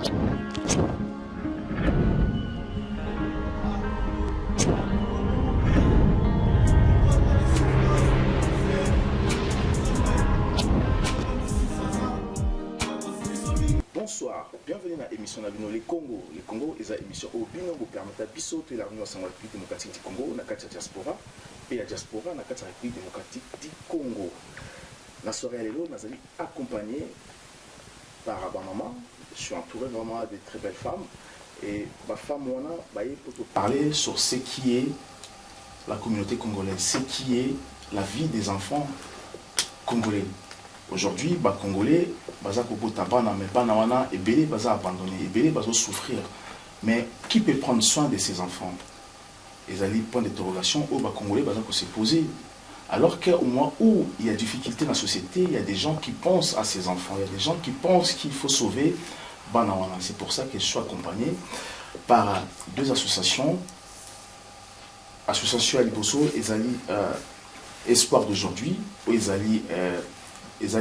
Bonsoir, bienvenue dans l'émission Nabino Les Congo. Les Congo est une émission où Bino vous permet de bisoter la Réunion Assemblée démocratique du Congo, dans la diaspora, et la diaspora dans la République démocratique du Congo. Dans la soirée à l'élo, nous allons accompagner par ma maman. Je suis entouré vraiment de très belles femmes. Et ma femme, on a pour parler sur ce qui est la communauté congolaise, ce qui est la vie des enfants congolais. Aujourd'hui, les Congolais, mais ils abandonné, ils souffrir. Mais qui peut prendre soin de ces enfants? Ils allaient prendre d'interrogation où les Congolais vont se poser. Alors qu'au moment où il y a difficulté dans la société, il y a des gens qui pensent à ces enfants, il y a des gens qui pensent qu'il faut sauver. C'est pour ça que je suis accompagné par deux associations. Association Aliboso, ils allaient Espoir d'aujourd'hui, où ils allaient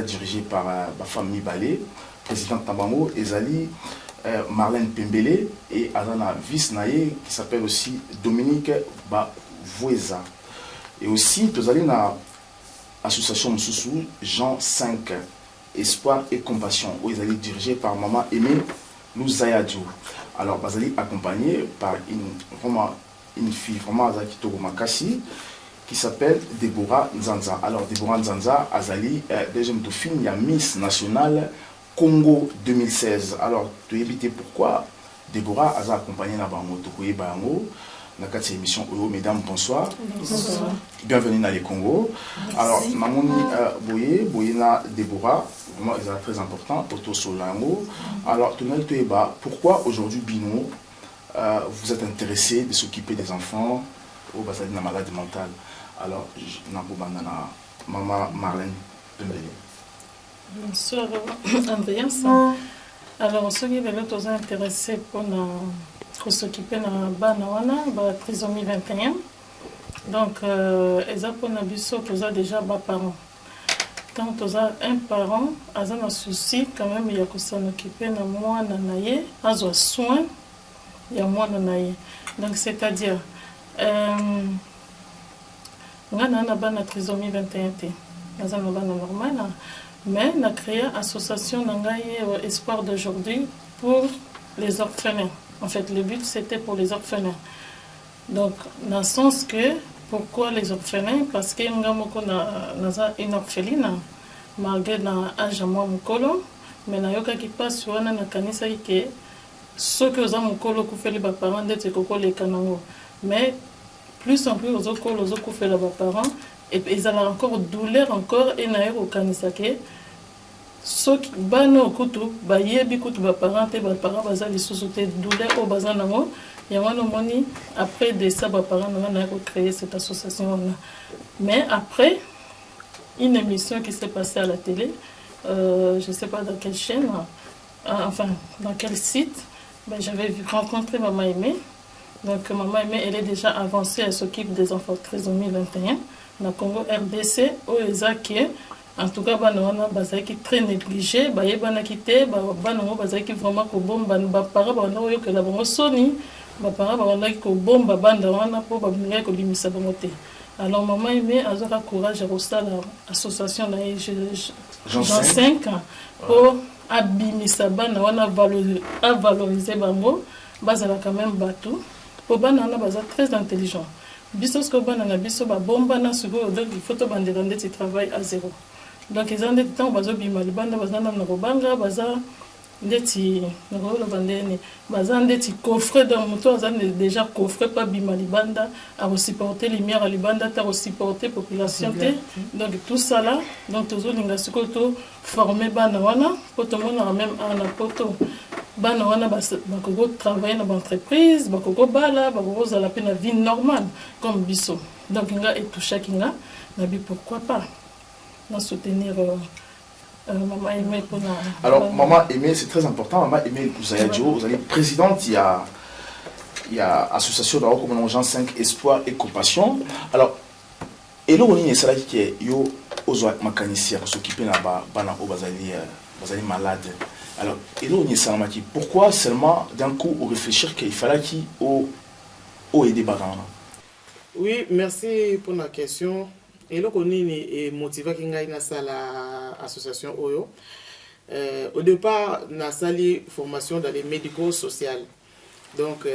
dirigé par ma famille Balé, présidente Tambamo, Ezali, Marlène Pembele et Azana Vice-Naye qui s'appelle aussi Dominique Bavoueza. Et aussi, nous allons dans l'association Moussoussou, Jean 5, Espoir et Compassion, où ils allaient dirigé par Maman Aimée Louzayadjou. Alors, vous allez accompagné par une fille, vraiment Azakito Makassi, qui s'appelle Deborah Nzanza. Alors, Deborah Nzanza, Azali, deuxième dauphine, il y a Miss Nationale Congo 2016. Alors, tu éviter pourquoi Deborah a accompagné la Bango, Tokoye Bango, dans cette émission. Mesdames, bonsoir. Bonsoir. Bienvenue dans les Congo. Merci. Alors, Mamoni Boyena Deborah, vraiment, c'est très important, Poto Solango. Alors, pourquoi aujourd'hui, Bino, vous êtes intéressé de s'occuper des enfants au bassin de la maladie mentale? Alors, Maman Marlène Pembele. Bonsoir, Andreas. Alors, ceux qui sont intéressés pour s'occuper de la trisomie 21, donc, ils ont déjà des parents. Quand tu as un parent, ils ont un souci, quand même, il y a que s'en occuper de moi, ils ont soin, il y a moi, donc, c'est-à-dire, on a une trisomie 21, on a normal, mais on a créé une association Espoir d'aujourd'hui pour les orphelins. En fait, le but c'était pour les orphelins. Donc, dans le sens que, pourquoi les orphelins? Parce que nous avons une orpheline, malgré l'âge de moi, mais nous avons qui passe sur un kanisa que ceux qui ont mukolo qui fait les parents d'être les kanango. Mais plus en plus aux autres qui fait les parents et ils ont encore douleur encore et naïr au kanisake. Ceux qui bano kutu ba yebi kutu ba parents te ba parents baza les sociétés douleur au bazan nango. Il y a un moni après de ça ba parents naïr créer cette association là. Mais après une émission qui s'est passée à la télé, je ne sais pas dans quelle chaîne, enfin dans quel site, ben, j'avais rencontré Maman Aimée. Donc Maman Aimée, elle est déjà avancée, elle s'occupe des enfants trisomie 21 dans le Congo RDC, où ils ont en tout cas, ils très négligés, ils ont quitté, ils vraiment parents alors Maman Aimée a eu courage à l'association Jean 5 pour abimisa bana wana valoriser bango bazala quand même bateau pour bana na baza très intelligent biso ce que bana na biso ba bomba na suko donc il faut to bandela ndeti travail à zéro donc ils ont des temps bazo bima libanda bazana na robanga baza ndeti na rolo bandene baza ndeti coffre dans moto azana déjà coffre pas bima libanda à supporter lumière à libanda ta supporter population donc tout ça là donc toujours linga suko to former bana wana poto mona même en poto bana wana bakoko travailler dans entreprise bakoko bala bakoko za la peine vie normale comme biso donc nga et tout chaque na bi pourquoi pas na soutenir Maman Aimée pour la... Alors Maman Aimée, c'est très important. Maman Aimée Louzayadjou, vous allez présidente, il y a association de recommandation Jean 5 Espoir et Compassion. Alors et là on est ça qui yo ozo makanisia s'occuper na bana o bazali malade Alors, et nous, pourquoi seulement d'un coup on réfléchir qu'il fallait qu'il au aider Bagana? Oui, merci pour la question. Et là, on est motivé qu'il y ait l'association OYO. Au départ, on a sali formation dans les médico-sociales. Donc,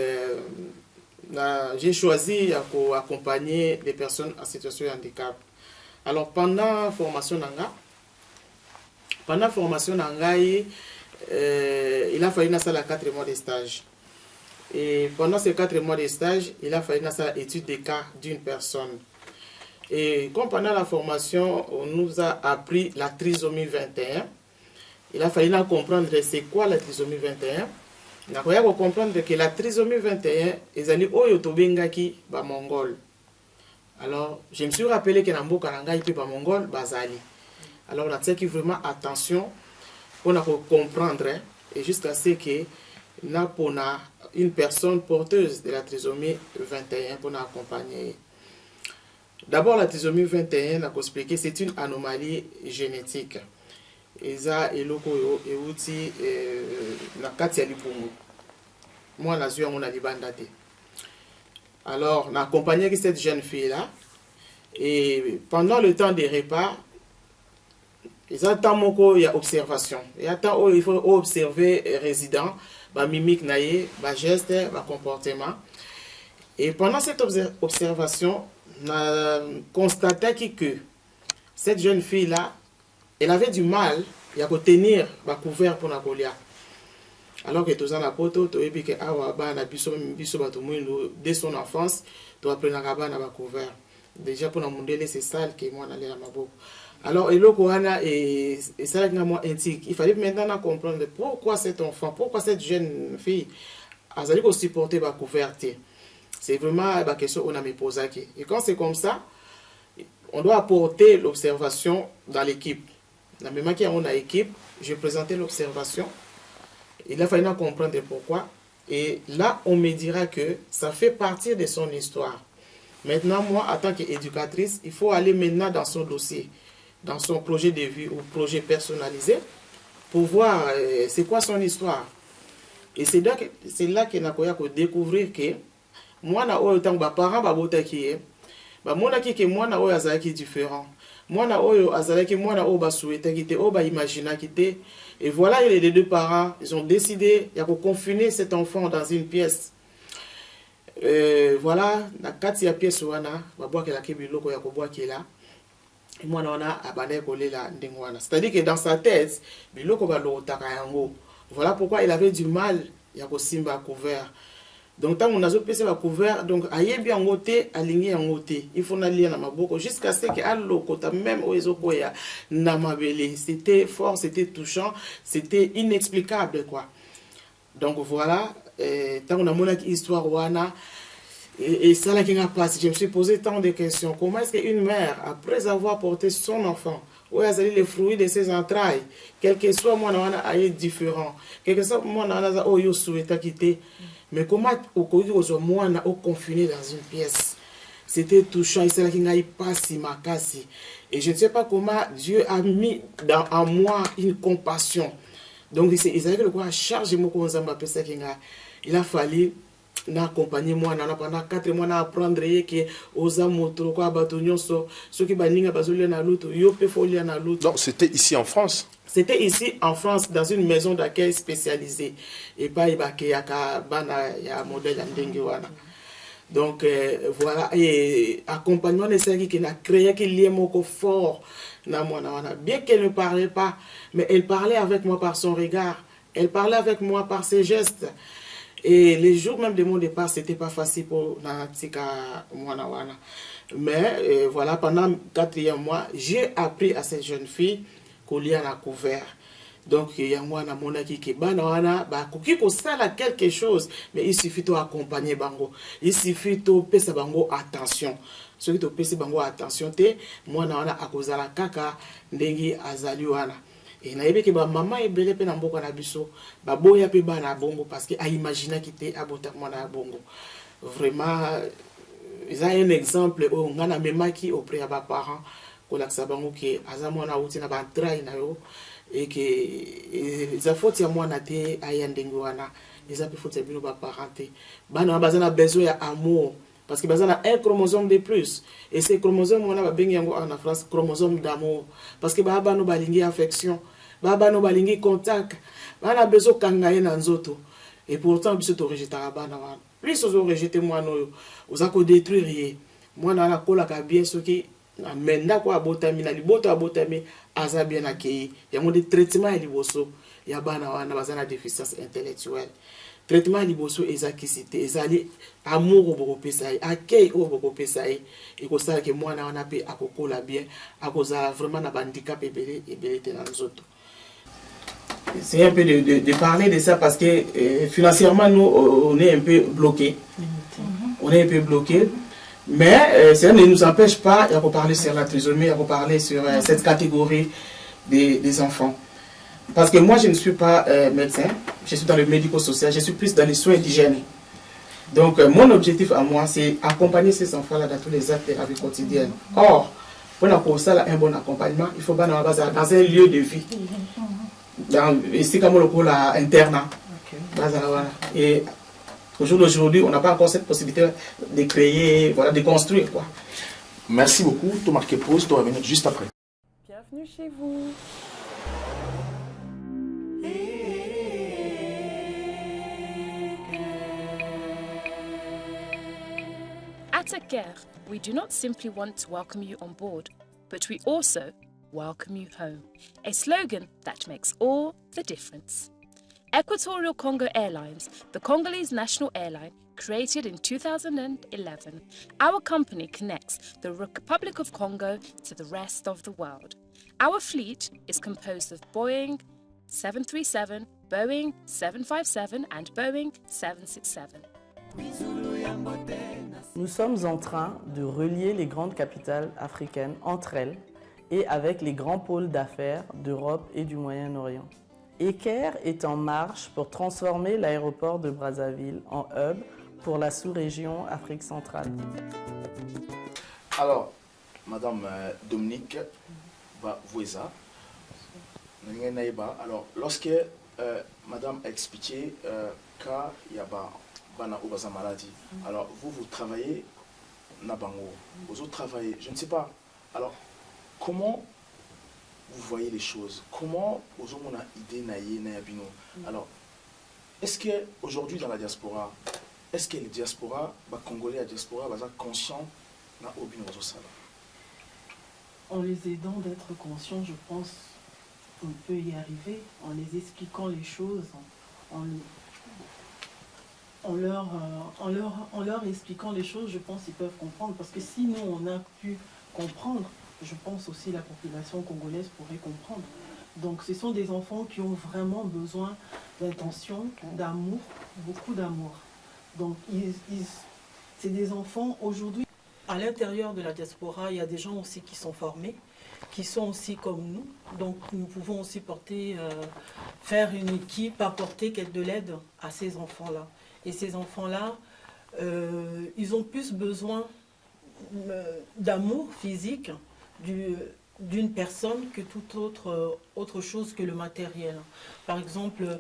j'ai choisi d'accompagner les personnes en situation de handicap. Alors, pendant la formation, il a fallu faire 4 mois de stage. Et pendant ces 4 mois de stage, il a fallu faire l'étude des cas d'une personne. Et comme pendant la formation, on nous a appris la trisomie 21, il a fallu comprendre c'est quoi la trisomie 21. On a fallu comprendre que la trisomie 21 est allée au Yotobengaki, ba mongol. Alors, je me suis rappelé que Nambo Karanga était pas mongol, bazali. Alors, on a dit vraiment attention pour comprendre et jusqu'à ce que nous avons une personne porteuse de la trisomie 21 pour nous accompagner. D'abord, la trisomie 21, on a expliqué, c'est une anomalie génétique. Et ça, et loko et outil na kati ya libungu. Moi, la zua mon alibandate. Alors, on a accompagné cette jeune fille-là. Et pendant le temps des repas, il y a observation. Il faut observer les résidents, la mimique, les gestes, le comportement. Et pendant cette observation, on a constaté que cette jeune fille-là, elle avait du mal à tenir le couvert pour la colia. Alors que tous en poto, dès son enfance, tu apprends à la couvert. Déjà pour la mondiale, c'est sale que moi n'allais à ma boue. Alors, et ça il fallait maintenant comprendre pourquoi cet enfant, pourquoi cette jeune fille a supporté la couverture. C'est vraiment la question qu'on a me posée. Et quand c'est comme ça, on doit apporter l'observation dans l'équipe. Dans le moment qu'on a équipe, je présentais l'observation. Il a fallu comprendre pourquoi. Et là, on me dira que ça fait partie de son histoire. Maintenant, moi, en tant qu'éducatrice, il faut aller maintenant dans son dossier, dans son projet de vie ou projet personnalisé, pour voir c'est quoi son histoire. Et c'est là que nous avons découvrir que moi, je suis parent qui que moi, je suis différent. Moi, je suis imaginer qui et voilà, les deux parents, ils ont décidé de confiner cet enfant dans une pièce. Voilà, na kati ya pièce wana, babwaki la kebiloko ya kobwaki là. Et moi on a abandé collé la ndengwana. C'est-à-dire que dans sa tête, biloko ba lotaka yango. Voilà pourquoi il avait du mal ya kosimba couvert. Donc tant on a zo pese ba couvert, donc ayebi yango te, alingi yango te. Il faut na lire na maboko jusqu'à ce que aloko ta même oezoko ya na mabele. C'était fort, c'était touchant, c'était inexplicable quoi. Donc voilà, tant on a mon histoire wana et ça là qui a passé, je me suis posé tant de questions. Comment est-ce qu'une mère, après avoir porté son enfant, où elle a les fruits de ses entrailles, quel que soit moi wana aille différent, quel que soit moi wana oh yo souhaita quitter, mais comment au cause moi na au confiné dans une pièce, c'était touchant et c'est là qui a passé ma casse. Et je ne sais pas comment Dieu a mis en moi une compassion. Donc, il a fallu accompagner moi pendant 4 mois à apprendre que aux amours quoi batonyon ceux qui baninga bazoli na luto yo pe folia na luto. Donc c'était ici en France. C'était ici en France dans une maison d'accueil spécialisée et pas ibake yaka bana ya modèle ndenge wana. Donc voilà, et accompagnement de celle qui a créé qu'il y ait moko fort na mwana wana, bien qu'elle ne parlait pas, mais elle parlait avec moi par son regard, elle parlait avec moi par ses gestes. Et les jours même de mon départ, c'était pas facile pour Natika mwana wana. Mais voilà, pendant 4e mois, j'ai appris à cette jeune fille qu'on lui a couvert. Donc, il y a moi qui quelque chose, mais il suffit d'accompagner bango. Il suffit de passer bango attention. Ceux qui passer bango attention, moi na akoza la kaka ndengi azali wana. Et na yebe ke ba maman ebele pe na mboka na biso, ba boya pe ba na bongo parce que a imaginer kité abota moi na bongo. Vraiment, ils ont un exemple où ngana memaki auprès de ba parents ko la sabango ke azamona uti na ba trai na yo. et que eza faute ya mwana te aya ndenge wana eza pe faute ya bino baparent te bana baza na besoin ya amour parce que baza na un chromosome de plus et ces chromosomes wana babengi yango en France chromosome d'amour parce que bana balingi affection bana balingi contact bana besoin kanga ye na nzoto et pourtant biso to rejetaka bana wana plus ozo rejeter mwana oyo oza ko détruire ye mwana wana kolaka bien soki na menda ko abotami na liboto abotami aza bien accueilli yango de traitement ya liboso ya bana wana baza na déficience intellectuelle traitement ya liboso ezakisite ezali amour obokopesa ye accueil obokopesa ye ekosala ke mwana wana pe akokola bien akozala vraiment na bandicap ebele te na nzoto. C'est un peu de parler de ça parce que financièrement nous on est un peu bloqué. On est un peu bloqué. Mais ça ne nous empêche pas de parler sur la trisomie, de parler sur cette catégorie des enfants. Parce que moi, je ne suis pas médecin, je suis dans le médico-social, je suis plus dans les soins d'hygiène. Donc, mon objectif à moi, c'est accompagner ces enfants-là dans tous les actes de la vie quotidienne. Or, pour avoir un bon accompagnement, il faut dans un lieu de vie. Ici, comme le internat. Et au jour d'aujourd'hui, on n'a pas encore cette possibilité de créer, voilà, de construire, quoi. Merci beaucoup. Tu marques pause, tu vas revenir juste après. Bienvenue chez vous. At Aker, we do not simply want to welcome you on board, but we also welcome you home. A slogan that makes all the difference. Equatorial Congo Airlines, the Congolese national airline created in 2011, our company connects the Republic of Congo to the rest of the world. Our fleet is composed of Boeing 737, Boeing 757 and Boeing 767. Nous sommes en train de relier les grandes capitales africaines entre elles et avec les grands pôles d'affaires d'Europe et du Moyen-Orient. Aker est en marche pour transformer l'aéroport de Brazzaville en hub pour la sous-région Afrique centrale. Alors, Madame Dominique Voueza, alors lorsque Madame a expliqué qu'il y a une maladie, alors vous travaillez Nabango, vous travaillez, je ne sais pas, alors comment vous voyez les choses? Comment vous avez une idée? Alors, est-ce qu'aujourd'hui dans la diaspora, est-ce que les diaspora, les Congolais à diaspora, sont conscients de ce En les aidant d'être conscients, je pense qu'on peut y arriver, en les expliquant les choses, en leur expliquant les choses, je pense qu'ils peuvent comprendre. Parce que si nous, on a pu comprendre, je pense aussi la population congolaise pourrait comprendre. Donc ce sont des enfants qui ont vraiment besoin d'intention, d'amour, beaucoup d'amour. Donc c'est des enfants aujourd'hui. À l'intérieur de la diaspora, il y a des gens aussi qui sont formés, qui sont aussi comme nous. Donc nous pouvons aussi faire une équipe, apporter de l'aide à ces enfants-là. Et ces enfants-là, ils ont plus besoin d'amour physique d'une personne que toute autre chose que le matériel. Par exemple,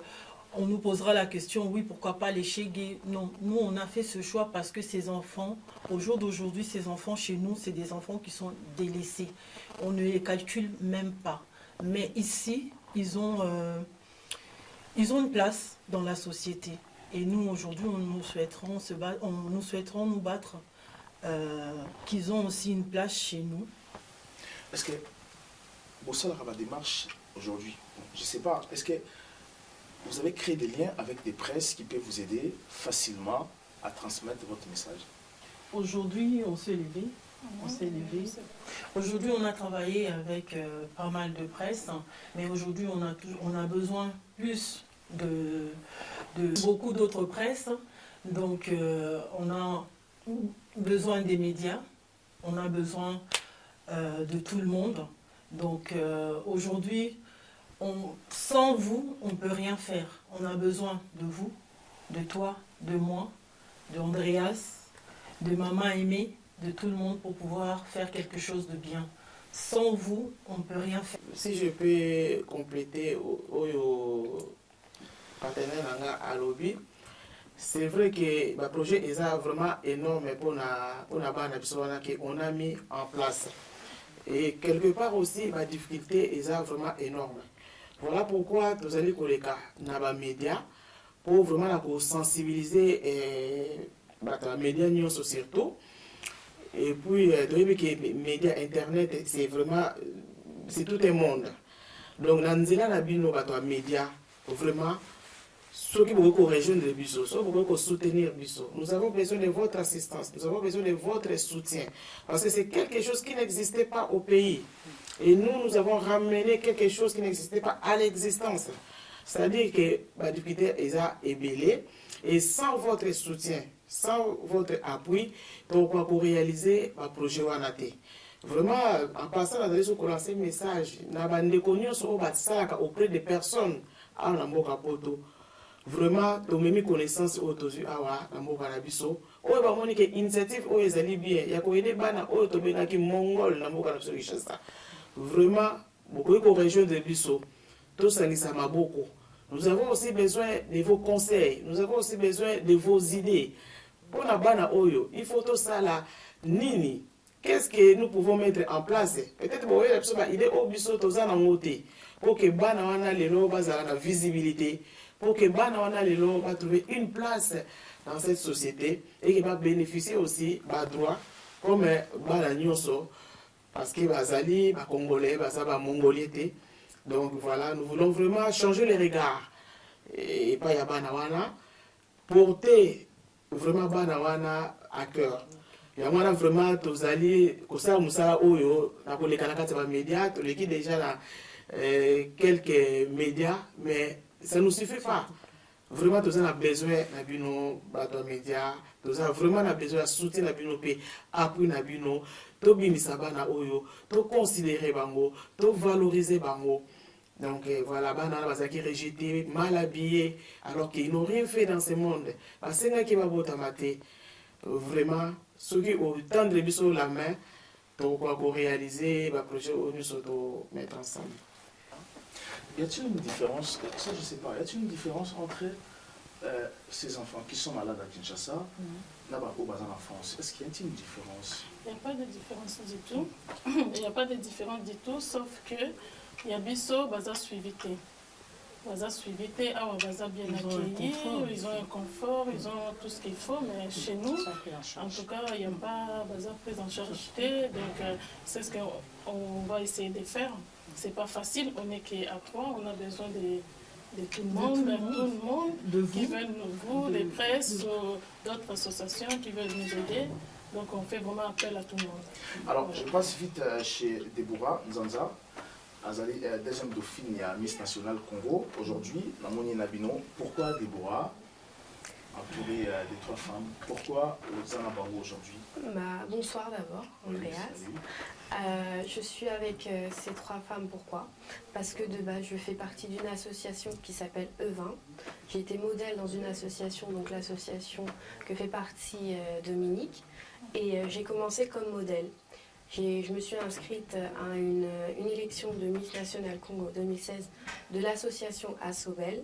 on nous posera la question, oui, pourquoi pas les chégués? Non, nous, on a fait ce choix parce que ces enfants, au jour d'aujourd'hui, ces enfants chez nous, c'est des enfants qui sont délaissés. On ne les calcule même pas. Mais ici, ils ont une place dans la société. Et nous, aujourd'hui, nous souhaiterons nous battre, qu'ils ont aussi une place chez nous. Est-ce que vous savez la démarche aujourd'hui? Je ne sais pas. Est-ce que vous avez créé des liens avec des presses qui peuvent vous aider facilement à transmettre votre message? Aujourd'hui, on s'est levé. Aujourd'hui, on a travaillé avec pas mal de presse, mais aujourd'hui, on a besoin plus de beaucoup d'autres presses. Donc, on a besoin des médias, on a besoin de tout le monde. Donc, aujourd'hui, sans vous, on ne peut rien faire. On a besoin de vous, de toi, de moi, de Andreas, de maman aimée, de tout le monde pour pouvoir faire quelque chose de bien. Sans vous, on ne peut rien faire. Si je peux compléter au partenaire à lobby, c'est vrai que le projet est vraiment énorme pour qu'on a mis en place. Et quelque part aussi, la difficulté est vraiment énorme. Voilà pourquoi nous allons collecter dans les médias pour vraiment sensibiliser les médias surtout. Et puis, les médias internet, c'est vraiment c'est tout un monde. Donc, dans les médias, vraiment, ceux qui veulent rejoindre le Bisso, ceux qui veulent soutenir le Bisso, nous avons besoin de votre assistance, nous avons besoin de votre soutien. Parce que c'est quelque chose qui n'existait pas au pays. Et nous avons ramené quelque chose qui n'existait pas à l'existence. C'est-à-dire que la difficulté est belle. Et sans votre soutien, sans votre appui, pour réaliser le projet Wanate. Vraiment, en passant, nous allons lancer un message. Nous avons auprès des personnes à Namboka Poto. Vraiment, nous avons connaissance autour à Namboka Nabiso. Nous avons une initiative qui est bien. Il y a des bana qui sont mongols Namboka Nabiso. Vraiment, beaucoup de régions de Biso. Tout ça, ça m'a beaucoup. Nous avons aussi besoin de vos conseils, nous avons aussi besoin de vos idées. Pour la bana oyo, il faut tout ça là. Nini, qu'est-ce que nous pouvons mettre en place? Peut-être que vous avez une idée au biso tozana ngote pour que bana wana lelo bazala la visibilité, pour que bana wana lelo va trouver une place dans cette société et qui va bénéficier aussi de droits comme bana nyonso parce que bazali ba congolais, bazaba mongolais. Donc voilà, nous voulons vraiment changer les regards. Et pas ya banawana, porter vraiment banawana à cœur. Il y a vraiment tous alliés, comme ça, Moussa Oyo, pour les canaux médias, tous les qui déjà là, quelques médias, mais ça ne nous suffit pas. Vraiment, tous a besoin de nos médias, tous a vraiment besoin de soutien de nos pays, appui de nos to bimisa bana oyo, to considérer bango, to valoriser bango. Donc voilà, bana bazaki rejeté, mal habillé, alors qu'ils n'ont rien fait dans ce monde. Parce que qui va botamate, vraiment, ceux qui ont tendre la main, pour réaliser le projet où nous sommes mettre ensemble. Y a-t-il une différence, ça je sais pas, y a-t-il une différence entre ces enfants qui sont malades à Kinshasa, là-bas au Bazar en France? Est-ce qu'il y a une différence? Il n'y a pas de différence du tout. Il n'y a pas de différence du tout, sauf que il y a biso Bazar suivité. Bazar suivité, ah Bazar bien accueilli, ils ont un confort, ils ont tout ce qu'il faut, mais chez nous, en tout cas, il n'y a pas Bazar prise en charge. Donc c'est ce qu'on va essayer de faire. C'est pas facile, on n'est qu'à 3, on a besoin de tout le monde, qui veulent nous, des presses, d'autres associations qui veulent nous aider. Donc on fait vraiment appel à tout le monde. Alors je passe vite chez Deborah Nzanza, Azali, deuxième dauphine à Miss National Congo. Aujourd'hui, Namoni Nabino, pourquoi Deborah, entourée des 3 femmes, pourquoi Zana Bango aujourd'hui? Bonsoir d'abord, Andreas. Je suis avec ces 3 femmes, pourquoi? Parce que de base, je fais partie d'une association qui s'appelle E20. J'ai été modèle dans une association, donc l'association que fait partie Dominique. Et j'ai commencé comme modèle. Je me suis inscrite à une élection de Miss National Congo 2016 de l'association Assobel.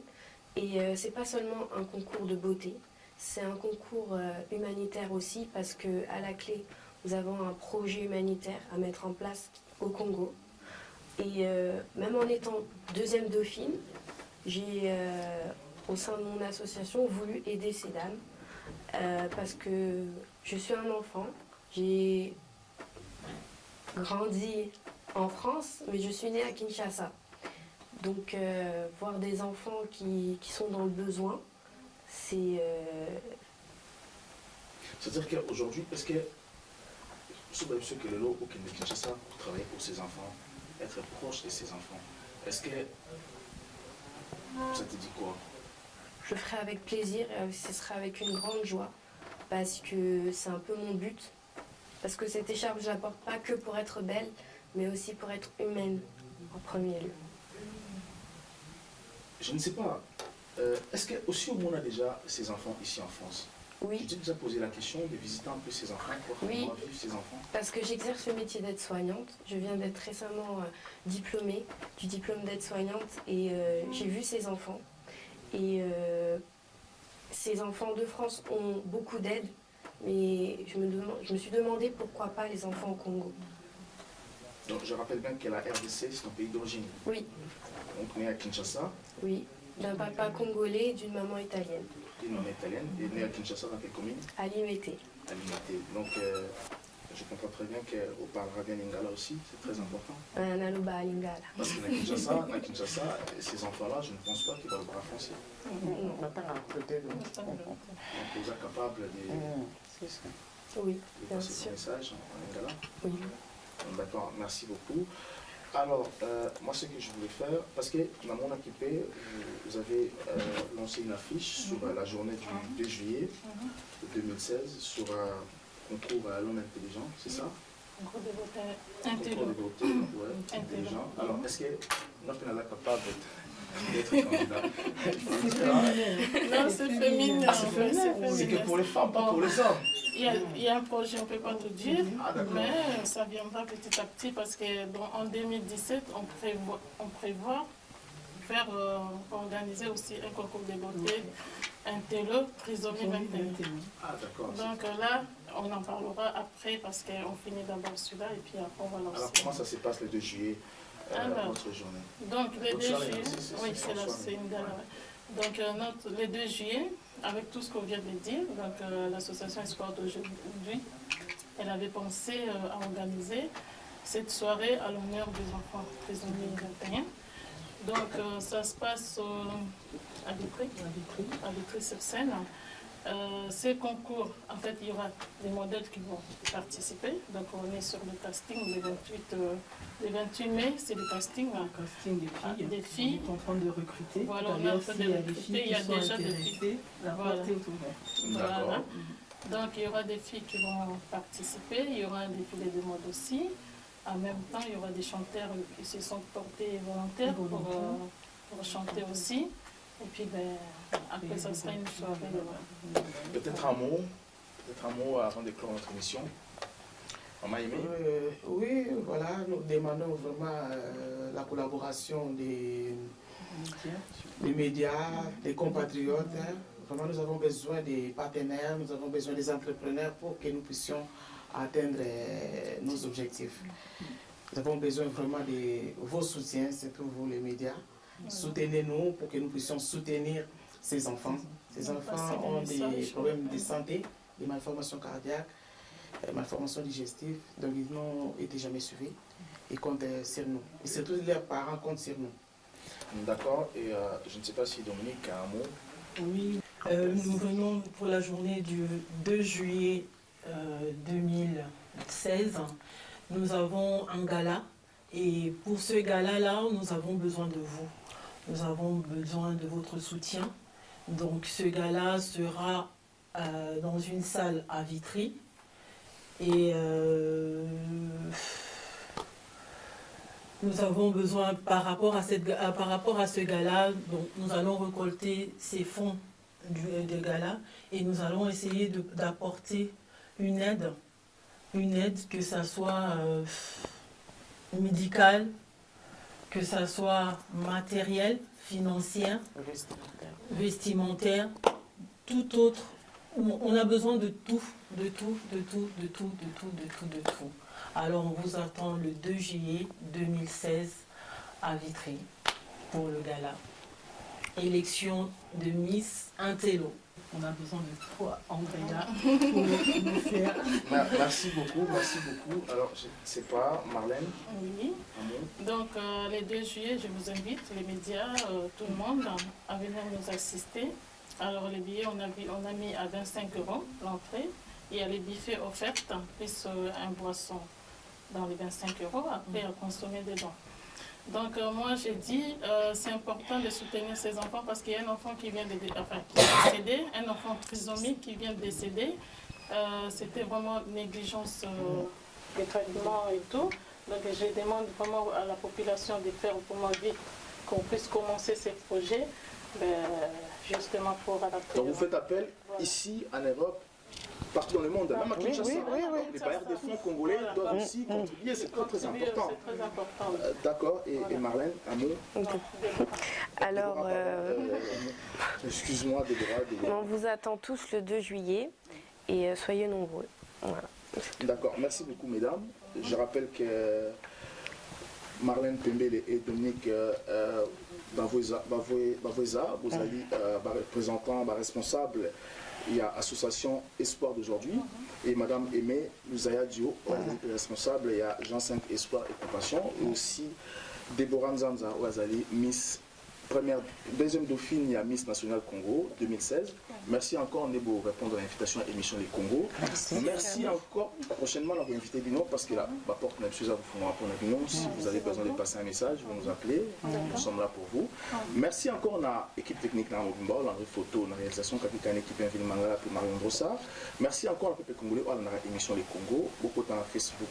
Et c'est pas seulement un concours de beauté, c'est un concours humanitaire aussi parce qu'à la clé, nous avons un projet humanitaire à mettre en place au Congo. Et même en étant deuxième dauphine, j'ai, au sein de mon association, voulu aider ces dames parce que je suis un enfant, j'ai grandi en France, mais je suis née à Kinshasa. Donc, voir des enfants qui sont dans le besoin, c'est... C'est-à-dire qu'aujourd'hui, est-ce que ceux qui sont là au Kinshasa pour travailler pour ces enfants, être proche de ces enfants, est-ce que ça te dit quoi? Je ferai avec plaisir et ce sera avec une grande joie parce que c'est un peu mon but. Parce que cette écharpe, je ne la porte pas que pour être belle, mais aussi pour être humaine en premier lieu. Je ne sais pas. Est-ce que aussi on a déjà ces enfants ici en France? Oui. Tu t'es déjà posé la question de visiter un peu ces enfants, voir Oui. comment vivent ces enfants? Parce que j'exerce le métier d'aide-soignante. Je viens d'être récemment diplômée du diplôme d'aide-soignante et j'ai vu ces enfants. Et ces enfants de France ont beaucoup d'aide, mais je me suis demandé pourquoi pas les enfants au Congo. Donc je rappelle bien que la RDC, c'est ton pays d'origine. Oui, Donc né à Kinshasa, oui. D'un papa congolais et d'une maman italienne, une maman italienne, et né à Kinshasa dans quelle commune? à Limete. À Limité. Donc je comprends très bien qu'on parlera bien lingala aussi, c'est très important. Naloba Lingala. Parce que dans Kinshasa, ces enfants-là, je ne pense pas qu'ils parlent français. Donc vous êtes capable de Oui, bien passer sûr. ce message en lingala. Oui. D'accord, merci beaucoup. Alors, moi, ce que je voulais faire, parce que dans mon équipé, vous avez lancé une affiche sur la journée du 2 juillet 2016 sur un concours à l'homme intelligent, c'est ça? Concours de beauté Concours de intello. beauté, ouais, intelligent. Alors, est-ce que nous sommes capables d'être candidats? Non, c'est féminin. Ah, c'est féminin. C'est que pour les femmes, pas pour les hommes. Il y a un projet, on ne peut pas tout dire, Ah, d'accord. mais ça viendra petit à petit parce qu'en 2017, on prévoit faire organiser aussi un concours de beauté intello trisomie 21. Ah, d'accord. Donc là, on en parlera après parce qu'on finit d'abord celui-là et puis après on va lancer. Alors, comment ça se passe le 2 juillet, Alors, votre journée? Donc le 2 soirée, juillet, c'est oui, soirée. c'est une gala. Ouais. Donc le 2 juillet, avec tout ce qu'on vient de dire, donc l'association Espoir d'aujourd'hui, elle avait pensé à organiser cette soirée à l'honneur des enfants prisonniers 21. Donc ça se passe à Vitry-sur-Seine. Ces concours, en fait, il y aura des modèles qui vont participer. Donc on est sur le casting le 28 mai, c'est le casting. Casting des filles. Des filles. On est en train de recruter. Voilà, on est en D'ailleurs, train s'il de y a des recruter, filles il y a qui sont déjà des intéressées, filles. la Voilà. porte est ouverte. Voilà. D'accord. Donc il y aura des filles qui vont participer, il y aura un défilé de mode aussi. En même temps, il y aura des chanteurs qui se sont portés volontaires pour chanter aussi. Et puis après, ça sera une soirée. Peut-être un mot avant de clore notre émission. Maman Aimé? Oui, voilà, nous demandons vraiment la collaboration des médias, des compatriotes. Hein. Vraiment, nous avons besoin des partenaires, nous avons besoin des entrepreneurs pour que nous puissions atteindre nos objectifs. Nous avons besoin vraiment de vos soutiens, surtout vous les médias. Soutenez-nous pour que nous puissions soutenir ces enfants. Ces enfants ont des problèmes de santé, des malformations cardiaques, malformations digestives, donc ils n'ont été jamais suivis. Ils comptent sur nous. Et surtout, leurs parents comptent sur nous. D'accord, et je ne sais pas si Dominique a un mot. Oui, nous venons pour la journée du 2 juillet 2016. Nous avons un gala et pour ce gala-là, nous avons besoin de vous. Nous avons besoin de votre soutien. Donc ce gala sera dans une salle à Vitry. Et nous avons besoin, par rapport à ce gala, donc nous allons récolter ces fonds du gala et nous allons essayer d'apporter une aide, que ça soit médicale, que ça soit matérielle, financière, vestimentaire, tout autre. On a besoin de tout. Alors on vous attend le 2 juillet 2016 à Vitry pour le gala. Élection de Miss Intello. On a besoin de toi, Andrea, pour nous faire. Merci beaucoup. Alors, je ne sais pas, Marlène? Oui. Donc, le 2 juillet, je vous invite, les médias, tout le monde, à venir nous assister. Alors, les billets, on a mis à 25 € l'entrée. Il y a les buffets offerts, plus un boisson dans les 25 €, après à consommer dedans. Donc moi j'ai dit c'est important de soutenir ces enfants parce qu'il y a un enfant qui vient de décéder, un enfant trisomique qui vient de décéder. C'était vraiment négligence des traitements et tout. Donc je demande vraiment à la population de faire vraiment vite qu'on puisse commencer ces projets. justement pour adapter. Donc vous faites appel ici en Europe, partout dans le monde, même à Kinshasa. Les bailleurs des fonds congolais doivent aussi contribuer, c'est très important. C'est très important. D'accord, et Marlène, un mot. Alors, Excuse-moi, Déborah. on vous attend tous le 2 juillet et soyez nombreux. Voilà. D'accord, merci beaucoup mesdames. Je rappelle que Marlène Pembele et Dominique Bavoisa, vous allez représentant, responsable, il y a l'association Espoir d'aujourd'hui, et Madame Aimée Louzaya Dio, responsable, il y a Jean 5 Espoir et Compassion, et aussi Déborah Nzanza, Ouazali, Miss deuxième dauphine, il y a Miss National Congo 2016. Merci encore Nebo pour répondre à l'invitation à l'émission Les Congo. Merci encore. Prochainement, on va inviter Bino parce que la porte n'a plus à vous faire répondre à Bino. Si vous avez besoin de passer un message, vous nous appelez. Nous sommes là pour vous. Merci encore à l'équipe technique dans Mobimba, l'André Photo, la réalisation, capitaine équipe Inville Mangala et Marion Brossard. Merci encore à peuple congolais dans l'émission Les Congo. Beaucoup dans Facebook,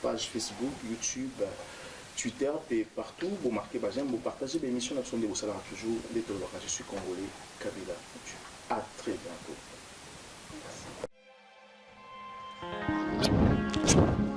page Facebook, YouTube. Twitter et partout, vous marquez j'aime, vous partagez l'émission d'Action de Bossala toujours, les deux. Je suis congolais, Kabila. À très bientôt.